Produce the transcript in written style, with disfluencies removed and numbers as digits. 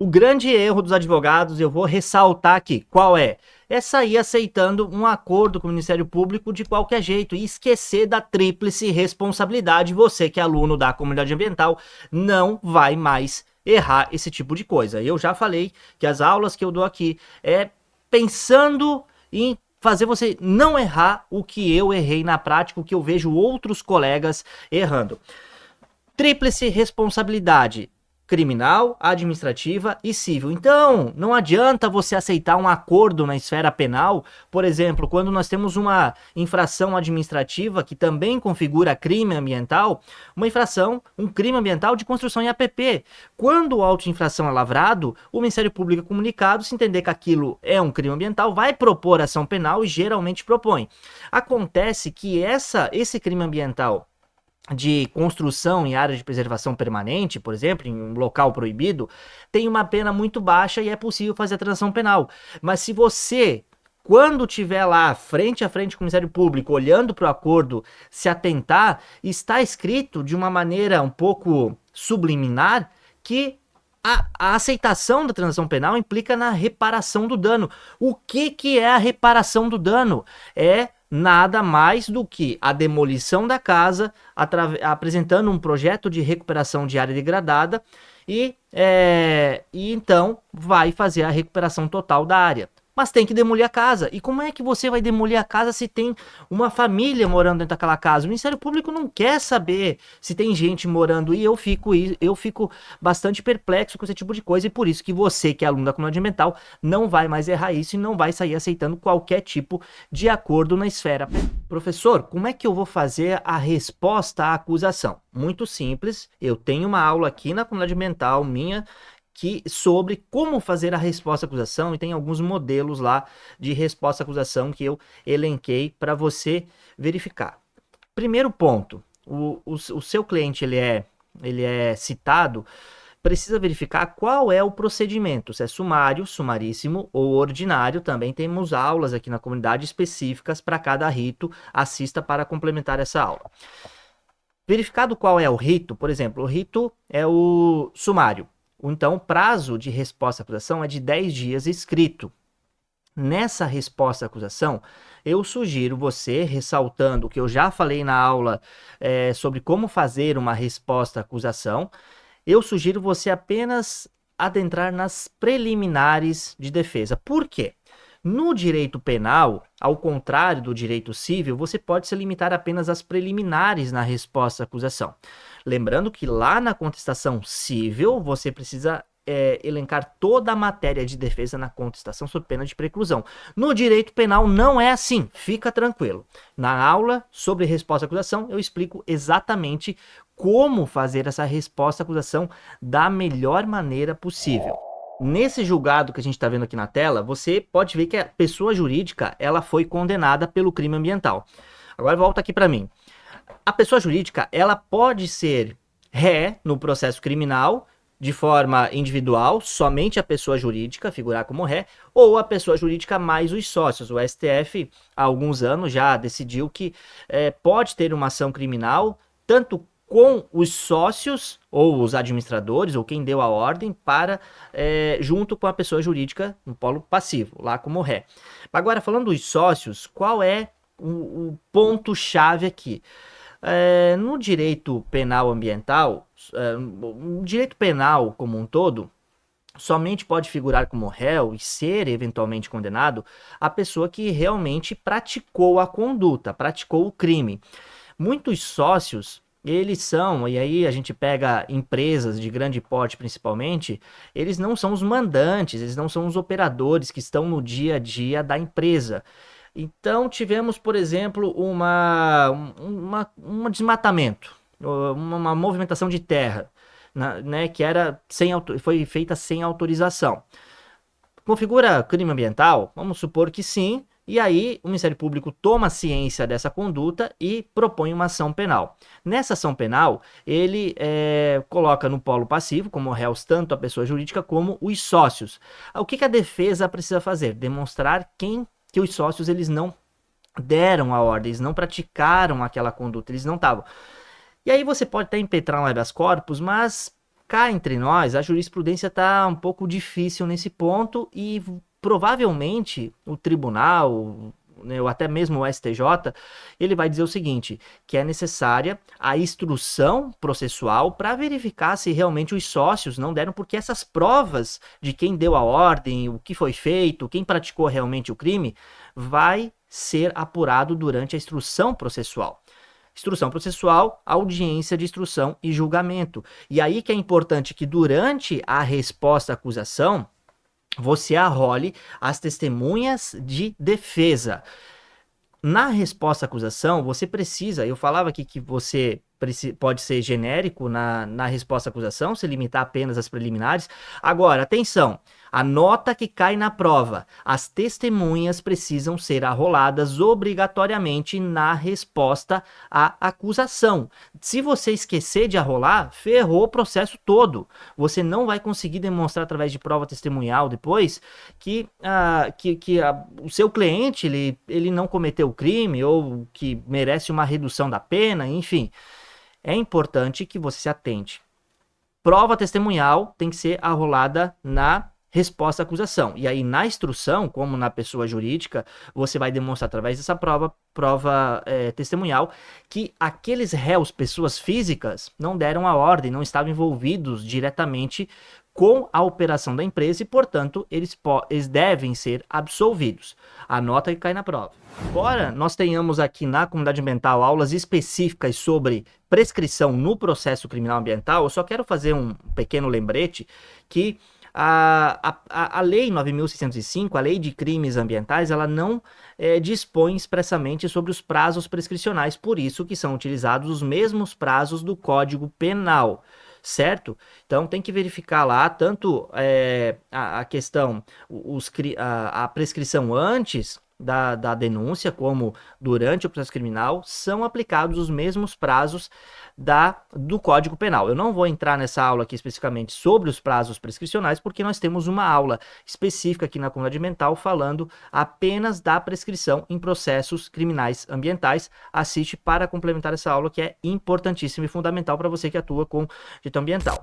O grande erro dos advogados, eu vou ressaltar aqui, qual é? É sair aceitando um acordo com o Ministério Público de qualquer jeito e esquecer da tríplice responsabilidade. Você que é aluno da comunidade ambiental não vai mais errar esse tipo de coisa. Eu já falei que as aulas que eu dou aqui é pensando em fazer você não errar o que eu errei na prática, o que eu vejo outros colegas errando. Tríplice responsabilidade: criminal, administrativa e civil. Então, não adianta você aceitar um acordo na esfera penal, por exemplo, quando nós temos uma infração administrativa que também configura crime ambiental, uma infração, um crime ambiental de construção em APP. Quando o auto de infração é lavrado, o Ministério Público é comunicado, se entender que aquilo é um crime ambiental, vai propor ação penal e geralmente propõe. Acontece que esse crime ambiental de construção em área de preservação permanente, por exemplo, em um local proibido, tem uma pena muito baixa e é possível fazer a transação penal. Mas se você, quando estiver lá frente a frente com o Ministério Público, olhando para o acordo, se atentar, está escrito de uma maneira um pouco subliminar que a aceitação da transação penal implica na reparação do dano. O que é a reparação do dano? É nada mais do que a demolição da casa, apresentando um projeto de recuperação de área degradada e então vai fazer a recuperação total da área. Mas tem que demolir a casa. E como é que você vai demolir a casa se tem uma família morando dentro daquela casa? O Ministério Público não quer saber se tem gente morando e eu fico bastante perplexo com esse tipo de coisa e por isso que você, que é aluno da comunidade ambiental, não vai mais errar isso e não vai sair aceitando qualquer tipo de acordo na esfera. Professor, como é que eu vou fazer a resposta à acusação? Muito simples, eu tenho uma aula aqui na comunidade ambiental minha sobre como fazer a resposta à acusação e tem alguns modelos lá de resposta à acusação que eu elenquei para você verificar. Primeiro ponto, o seu cliente ele é citado, precisa verificar qual é o procedimento, se é sumário, sumaríssimo ou ordinário. Também temos aulas aqui na comunidade específicas para cada rito, assista para complementar essa aula. Verificado qual é o rito, por exemplo, o rito é o sumário. Então, o prazo de resposta à acusação é de 10 dias escrito. Nessa resposta à acusação, eu sugiro você, ressaltando o que eu já falei na aula sobre como fazer uma resposta à acusação, eu sugiro você apenas adentrar nas preliminares de defesa. Por quê? No direito penal, ao contrário do direito civil, você pode se limitar apenas às preliminares na resposta à acusação. Lembrando que lá na contestação civil, você precisa elencar toda a matéria de defesa na contestação sob pena de preclusão. No direito penal não é assim, fica tranquilo. Na aula sobre resposta à acusação, eu explico exatamente como fazer essa resposta à acusação da melhor maneira possível. Nesse julgado que a gente está vendo aqui na tela, você pode ver que a pessoa jurídica ela foi condenada pelo crime ambiental. Agora volta aqui para mim. A pessoa jurídica ela pode ser ré no processo criminal de forma individual, somente a pessoa jurídica figurar como ré, ou a pessoa jurídica mais os sócios. O STF há alguns anos já decidiu que pode ter uma ação criminal tanto com os sócios ou os administradores ou quem deu a ordem para junto com a pessoa jurídica no polo passivo, lá como ré. Agora, falando dos sócios, qual é o ponto-chave aqui? No direito penal ambiental, no direito penal como um todo, somente pode figurar como réu e ser eventualmente condenado a pessoa que realmente praticou a conduta, praticou o crime. Muitos sócios eles são, e aí a gente pega empresas de grande porte principalmente, eles não são os mandantes, eles não são os operadores que estão no dia a dia da empresa. Então tivemos, por exemplo, um desmatamento, uma movimentação de terra, né, que foi feita sem autorização. Configura crime ambiental? Vamos supor que sim. E aí, o Ministério Público toma ciência dessa conduta e propõe uma ação penal. Nessa ação penal, ele coloca no polo passivo, como réus, tanto a pessoa jurídica como os sócios. O que a defesa precisa fazer? Demonstrar que os sócios eles não deram a ordem, eles não praticaram aquela conduta, eles não estavam. E aí você pode até impetrar um habeas corpus, mas cá entre nós, a jurisprudência está um pouco difícil nesse ponto e provavelmente o tribunal, né, ou até mesmo o STJ, ele vai dizer o seguinte, que é necessária a instrução processual para verificar se realmente os sócios não deram, porque essas provas de quem deu a ordem, o que foi feito, quem praticou realmente o crime, vai ser apurado durante a instrução processual. Instrução processual, audiência de instrução e julgamento. E aí que é importante que durante a resposta à acusação, você arrole as testemunhas de defesa. Na resposta à acusação, você precisa, eu falava aqui que você pode ser genérico na resposta à acusação, se limitar apenas às preliminares. Agora, atenção, a nota que cai na prova, as testemunhas precisam ser arroladas obrigatoriamente na resposta à acusação. Se você esquecer de arrolar, ferrou o processo todo. Você não vai conseguir demonstrar através de prova testemunhal depois que o seu cliente ele não cometeu o crime ou que merece uma redução da pena, enfim. É importante que você se atente. Prova testemunhal tem que ser arrolada na resposta à acusação. E aí, na instrução, como na pessoa jurídica, você vai demonstrar através dessa prova testemunhal, que aqueles réus, pessoas físicas, não deram a ordem, não estavam envolvidos diretamente com a operação da empresa e, portanto, eles devem ser absolvidos. A nota que cai na prova. Embora nós tenhamos aqui na comunidade ambiental aulas específicas sobre prescrição no processo criminal ambiental, eu só quero fazer um pequeno lembrete que a Lei 9.605, a Lei de Crimes Ambientais, ela não dispõe expressamente sobre os prazos prescricionais, por isso que são utilizados os mesmos prazos do Código Penal, certo? Então tem que verificar lá tanto a questão, a prescrição antes da denúncia, como durante o processo criminal, são aplicados os mesmos prazos do Código Penal. Eu não vou entrar nessa aula aqui especificamente sobre os prazos prescricionais, porque nós temos uma aula específica aqui na comunidade ambiental falando apenas da prescrição em processos criminais ambientais. Assiste para complementar essa aula, que é importantíssima e fundamental para você que atua com direito ambiental.